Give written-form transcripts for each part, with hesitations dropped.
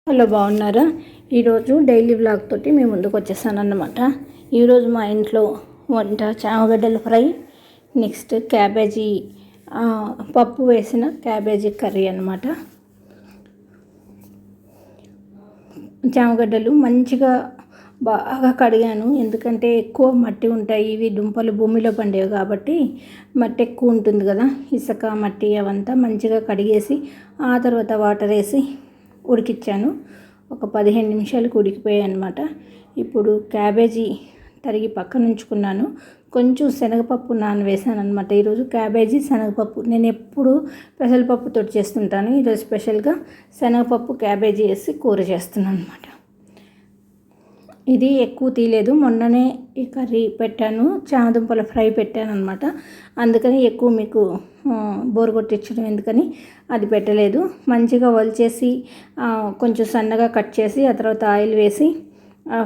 Hello, బాగున్నారా? ఈరోజు daily vlog తోటి మేము ముందుకు వచ్చేసాను అన్నమాట. ఈరోజు మా ఇంట్లో వంట చామగడ్డల ఫ్రై, నెక్స్ట్ క్యాబేజీ పప్పు వేసిన క్యాబేజీ కర్రీ అన్నమాట. చామగడ్డలు మంచిగా బాగా కడిగాను, ఎందుకంటే ఎక్కువ మట్టి ఉంటాయి. ఇవి దుంపలు భూమిలో పండేవి కాబట్టి మట్టి ఎక్కువ ఉంటుంది కదా, ఇసుక మట్టి అవంతా మంచిగా కడిగేసి ఆ తర్వాత వాటర్ వేసి ఉడికిచ్చాను. ఒక 15 నిమిషాలకు ఉడికిపోయాయి అన్నమాట. ఇప్పుడు క్యాబేజీ తరిగి పక్కన ఉంచుకున్నాను. కొంచెం శనగపప్పు నానవేసాను అనమాట. ఈరోజు క్యాబేజీ శనగపప్పు, నేను ఎప్పుడు పెసరపప్పుతో చేస్తుంటాను. ఈరోజు స్పెషల్గా శనగపప్పు క్యాబేజీ వేసి కూర చేస్తున్నాను అనమాట. ఇది ఎక్కువ తీయలేదు, మొన్ననే ఈ కర్రీ పెట్టాను, చామదుంపల ఫ్రై పెట్టాను అనమాట. అందుకని ఎక్కువ మీకు బోర్ కొట్టించడం ఎందుకని అది పెట్టలేదు. మంచిగా వలిచేసి కొంచెం సన్నగా కట్ చేసి ఆ తర్వాత ఆయిల్ వేసి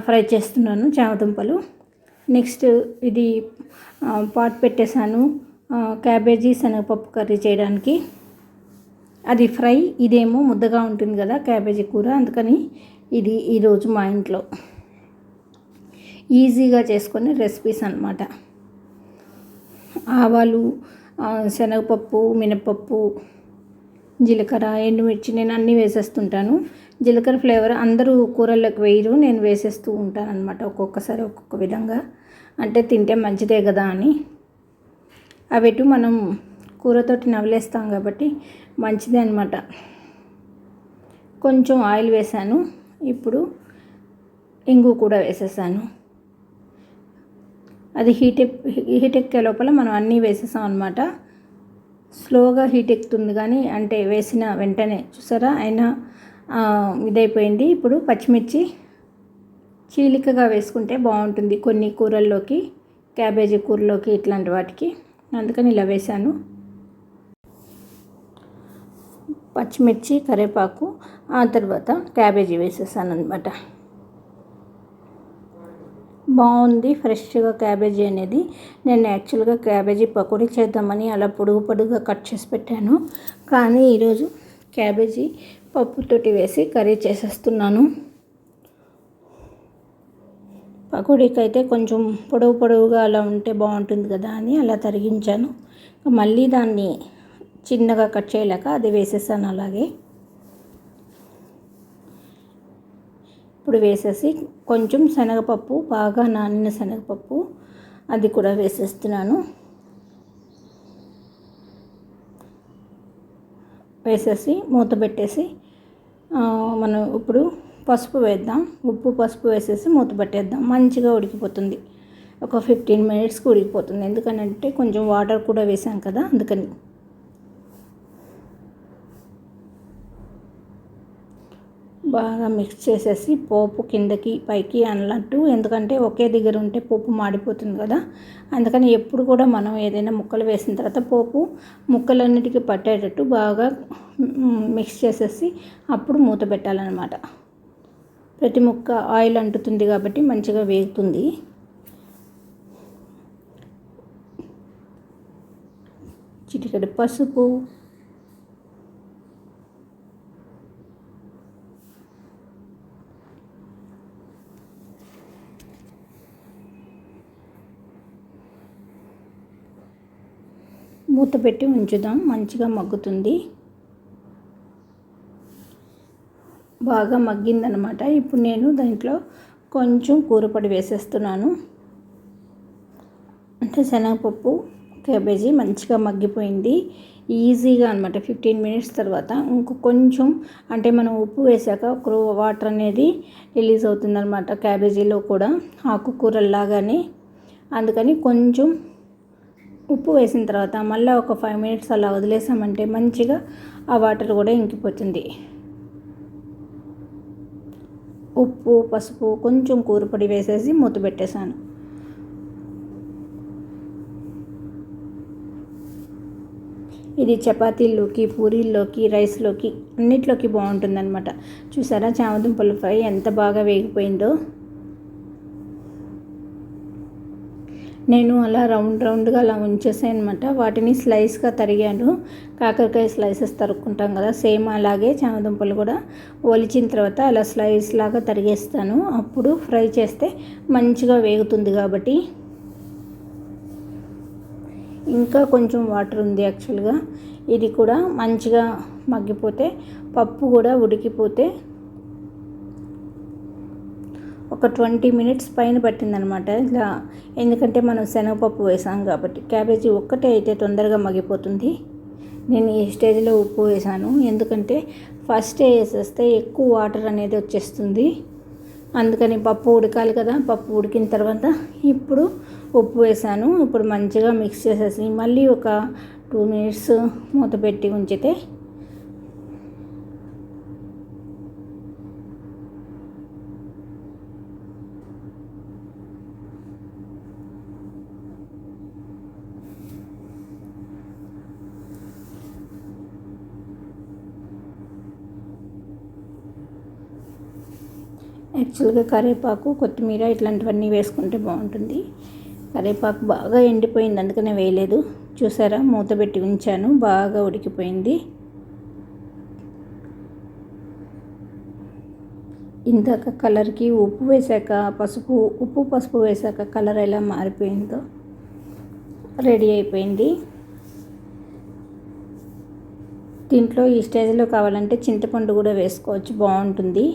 ఫ్రై చేస్తున్నాను చామదుంపలు. నెక్స్ట్ ఇది పాట్ పెట్టేశాను క్యాబేజీ శనగపప్పు కర్రీ చేయడానికి. అది ఫ్రై, ఇదేమో ముద్దగా ఉంటుంది కదా క్యాబేజీ కూర, అందుకని ఇది ఈరోజు మా ఇంట్లో ఈజీగా చేసుకునే రెసిపీస్ అన్నమాట. ఆవాలు, శనగపప్పు, మినపప్పు, జీలకర్ర, ఎండుమిర్చి నేను అన్నీ వేసేస్తుంటాను. జీలకర్ర ఫ్లేవర్ అందరూ కూరల్లోకి వేయరు, నేను వేసేస్తూ ఉంటాను అనమాట. ఒక్కొక్కసారి ఒక్కొక్క విధంగా, అంటే తింటే మంచిదే కదా అని. అవిటు మనం కూరతోటి నవలేస్తాం కాబట్టి మంచిదే అనమాట. కొంచెం ఆయిల్ వేసాను, ఇప్పుడు ఇంగు కూడా వేసేసాను. అది హీట్ ఎక్కే లోపల మనం అన్నీ వేసేసాం అనమాట. స్లోగా హీట్ ఎక్కుతుంది కానీ, అంటే వేసిన వెంటనే చూసారా అయినా ఇదైపోయింది. ఇప్పుడు పచ్చిమిర్చి చీలికగా వేసుకుంటే బాగుంటుంది కొన్ని కూరల్లోకి, క్యాబేజీ కూరలోకి ఇట్లాంటి వాటికి, అందుకని ఇలా వేసాను. పచ్చిమిర్చి, కరివేపాకు, ఆ తర్వాత క్యాబేజీ వేసేసాను అనమాట. బాగుంది ఫ్రెష్గా క్యాబేజీ అనేది. నేను యాక్చువల్గా క్యాబేజీ పకోడీ చేద్దామని అలా పొడుగు పొడుగుగా కట్ చేసి పెట్టాను, కానీ ఈరోజు క్యాబేజీ పప్పుతోటి వేసి కర్రీ చేసేస్తున్నాను. పకోడీకి అయితే కొంచెం పొడవు పొడవుగా అలా ఉంటే బాగుంటుంది కదా అని అలా తరిగించాను. మళ్ళీ దాన్ని చిన్నగా కట్ చేయలేక అది వేసేసాను అలాగే. ఇప్పుడు వేసేసి కొంచెం శనగపప్పు, బాగా నానిన శనగపప్పు, అది కూడా వేసేస్తున్నాను. వేసేసి మూత పెట్టేసి మనం ఇప్పుడు పసుపు వేద్దాం. ఉప్పు పసుపు వేసేసి మూత పెట్టేద్దాం. మంచిగా ఉడికిపోతుంది, ఒక 15 మినిట్స్కి ఉడికిపోతుంది. ఎందుకనంటే కొంచెం వాటర్ కూడా వేసాం కదా, అందుకని. బాగా మిక్స్ చేసేసి పోపు కిందకి పైకి అన్నట్టు, ఎందుకంటే ఒకే దగ్గర ఉంటే పోపు మాడిపోతుంది కదా, అందుకని ఎప్పుడు కూడా మనం ఏదైనా ముక్కలు వేసిన తర్వాత పోపు ముక్కలన్నిటికీ పట్టేటట్టు బాగా మిక్స్ చేసేసి అప్పుడు మూత పెట్టాలన్నమాట. ప్రతి ముక్క ఆయిల్ అంటుతుంది కాబట్టి మంచిగా వేగుతుంది. చిటికెడు పసుపు, మూత పెట్టి ఉంచుదాం, మంచిగా మగ్గుతుంది. బాగా మగ్గిందనమాట. ఇప్పుడు నేను దాంట్లో కొంచెం కూరపొడి వేసేస్తున్నాను. అంటే శనగపప్పు క్యాబేజీ మంచిగా మగ్గిపోయింది ఈజీగా అనమాట. 15 మినిట్స్ తర్వాత ఇంకో కొంచెం, అంటే మనం ఉప్పు వేసాక వాటర్ అనేది రిలీజ్ అవుతుందన్నమాట క్యాబేజీలో కూడా, ఆకుకూరల్లాగానే. అందుకని కొంచెం ఉప్పు వేసిన తర్వాత మళ్ళీ ఒక 5 మినిట్స్ అలా వదిలేసామంటే మంచిగా ఆ వాటర్ కూడా ఇంకిపోతుంది. ఉప్పు, పసుపు, కొంచెం కూరపొడి వేసేసి మూత పెట్టేశాను. ఇది చపాతీల్లోకి, పూరీల్లోకి, రైస్లోకి అన్నిట్లోకి బాగుంటుందన్నమాట. చూసారా చామదుంపల ఫ్రై ఎంత బాగా వేగిపోయిందో. నేను అలా రౌండ్గా అలా ఉంచేసాను అనమాట. వాటిని స్లైస్గా తరిగాను. కాకరకాయ స్లైసెస్ తరుక్కుంటాం కదా, సేమ్ అలాగే చామదుంపలు కూడా ఒలిచిన తర్వాత అలా స్లైస్ లాగా తరిగేస్తాను. అప్పుడు ఫ్రై చేస్తే మంచిగా వేగుతుంది కాబట్టి. ఇంకా కొంచెం వాటర్ ఉంది యాక్చువల్గా. ఇది కూడా మంచిగా మగ్గిపోతే, పప్పు కూడా ఉడికిపోతే ఒక 20 మినిట్స్ పైన పట్టిందనమాట ఇలా. ఎందుకంటే మనం శనగపప్పు వేసాం కాబట్టి. క్యాబేజీ ఒక్కటే అయితే తొందరగా మగ్గిపోతుంది. నేను ఈ స్టేజ్లో ఉప్పు వేసాను, ఎందుకంటే ఫస్ట్ వేసేస్తే ఎక్కువ వాటర్ అనేది వచ్చేస్తుంది. అందుకని పప్పు ఉడకాలి కదా, పప్పు ఉడికిన తర్వాత ఇప్పుడు ఉప్పు వేసాను. ఇప్పుడు మంచిగా మిక్స్ చేసేసి మళ్ళీ ఒక 2 మినిట్స్ మూత పెట్టి ఉంచితే యాక్చువల్గా కరివేపాకు, కొత్తిమీర ఇట్లాంటివన్నీ వేసుకుంటే బాగుంటుంది. కరివేపాకు బాగా ఎండిపోయింది, అందుకనే వేయలేదు. చూసారా, మూత పెట్టి ఉంచాను, బాగా ఉడికిపోయింది. ఇందాక కలర్కి ఉప్పు వేసాక పసుపు వేసాక కలర్ ఎలా మారిపోయిందో రెడీ అయిపోయింది. దీంట్లో ఈ స్టేజ్లో కావాలంటే చింతపండు కూడా వేసుకోవచ్చు, బాగుంటుంది.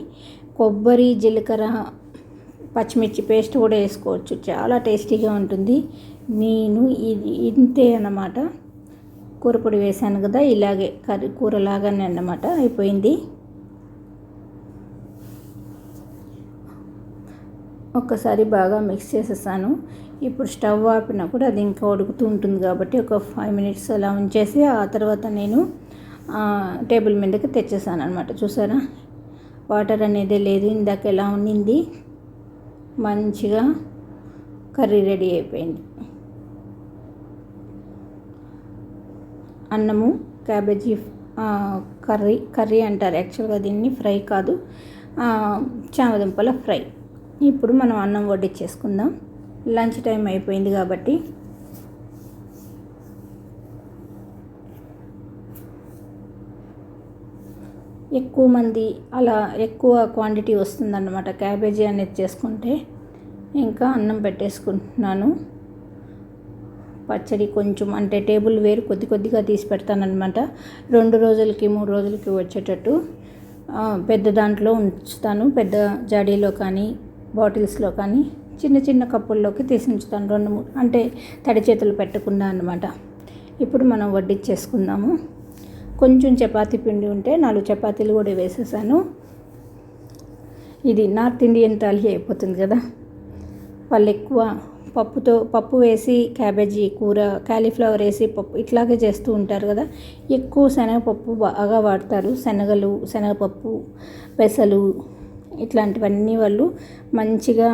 కొబ్బరి, జీలకర్ర, పచ్చిమిర్చి పేస్ట్ కూడా వేసుకోవచ్చు, చాలా టేస్టీగా ఉంటుంది. నేను ఇది ఇంతే అన్నమాట. కూరపొడి వేసాను కదా, ఇలాగే కూరలాగానే అన్నమాట. అయిపోయింది. ఒక్కసారి బాగా మిక్స్ చేసేసాను. ఇప్పుడు స్టవ్ ఆపినా కూడా అది ఇంకా ఉడుకుతూ ఉంటుంది కాబట్టి ఒక 5 మినిట్స్ అలా ఉంచేసి ఆ తర్వాత నేను టేబుల్ మీదకి తెచ్చేసాను అనమాట. చూసారా, వాటర్ అనేది లేదు, ఇందాక ఎలా ఉండింది. మంచిగా కర్రీ రెడీ అయిపోయింది. అన్నము క్యాబేజీ కర్రీ అంటారు యాక్చువల్గా దీన్ని, ఫ్రై కాదు, చామదుంపల ఫ్రై. ఇప్పుడు మనం అన్నం వడ్డించేసుకుందాం. లంచ్ టైం అయిపోయింది కాబట్టి. ఎక్కువ మంది అలా ఎక్కువ క్వాంటిటీ వస్తుందన్నమాట క్యాబేజీ అనేది చేసుకుంటే. ఇంకా అన్నం పెట్టేసుకుంటున్నాను. పచ్చడి కొంచెం అంటే టేబుల్ వేరు కొద్దిగా తీసి పెడతానమాట. 2 రోజులకి 3 రోజులకి వచ్చేటట్టు పెద్ద దాంట్లో ఉంచుతాను. పెద్ద జాడీలో కానీ బాటిల్స్లో కానీ చిన్న కప్పుల్లోకి తీసి ఉంచుతాను. 2-3 అంటే తడి చేతులు పెట్టకుండా అన్నమాట. ఇప్పుడు మనం వడ్డించేసుకుందాము. కొంచెం చపాతీ పిండి ఉంటే 4 చపాతీలు కూడా వేసేసాను. ఇది నార్త్ ఇండియన్ థాలీ అయిపోతుంది కదా. వాళ్ళు ఎక్కువ పప్పు వేసి క్యాబేజీ కూర, కాలీఫ్లవర్ వేసి పప్పు ఇట్లాగే చేస్తూ ఉంటారు కదా. ఎక్కువ శనగపప్పు బాగా వాడతారు. శనగపప్పు, పెసలు ఇట్లాంటివన్నీ వాళ్ళు మంచిగా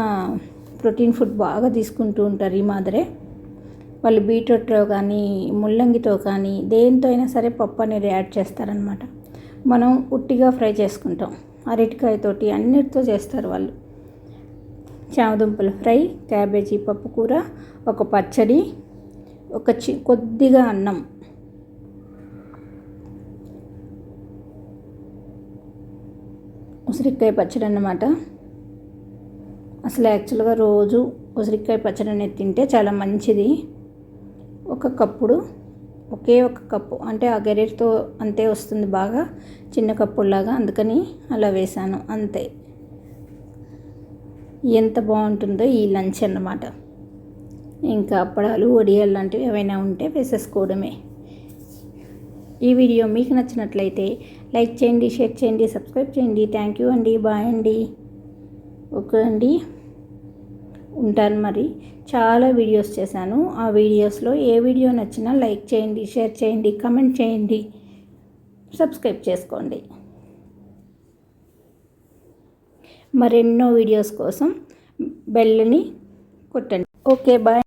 ప్రోటీన్ ఫుడ్ బాగా తీసుకుంటూ ఉంటారు. ఈ మాదిరే వాళ్ళు బీట్రూట్తో కానీ ముల్లంగితో కానీ దేంతో అయినా సరే పప్పు అనేది యాడ్ చేస్తారనమాట. మనం ఉట్టిగా ఫ్రై చేసుకుంటాం, అరటికాయతోటి అన్నిటితో చేస్తారు వాళ్ళు. చామదుంపల ఫ్రై, క్యాబేజీ పప్పు కూర, ఒక పచ్చడి, కొద్దిగా అన్నం. ఉసిరికాయ పచ్చడి అన్నమాట. అసలు యాక్చువల్గా రోజు ఉసిరికాయ పచ్చడి అనేది తింటే చాలా మంచిది. ఒకే ఒక కప్పు అంటే ఆ గెరెట్తో అంతే వస్తుంది, బాగా చిన్న కప్పులాగా, అందుకని అలా వేసాను అంతే. ఎంత బాగుంటుందో ఈ లంచ్ అన్నమాట. ఇంకా అప్పడాలు, వడియాలు లాంటివి ఏవైనా ఉంటే వేసేసుకోవడమే. ఈ వీడియో మీకు నచ్చినట్లయితే లైక్ చేయండి, షేర్ చేయండి, సబ్స్క్రైబ్ చేయండి. థ్యాంక్ యూ అండి. బాయ్ అండి. ఓకే అండి, ఉంటాను మరి. చాలా వీడియోస్ చేశాను. ఆ వీడియోస్లో ఏ వీడియో నచ్చినా లైక్ చేయండి, షేర్ చేయండి, కమెంట్ చేయండి, సబ్స్క్రైబ్ చేసుకోండి. మరెన్నో వీడియోస్ కోసం బెల్ని కొట్టండి. Okay, bye.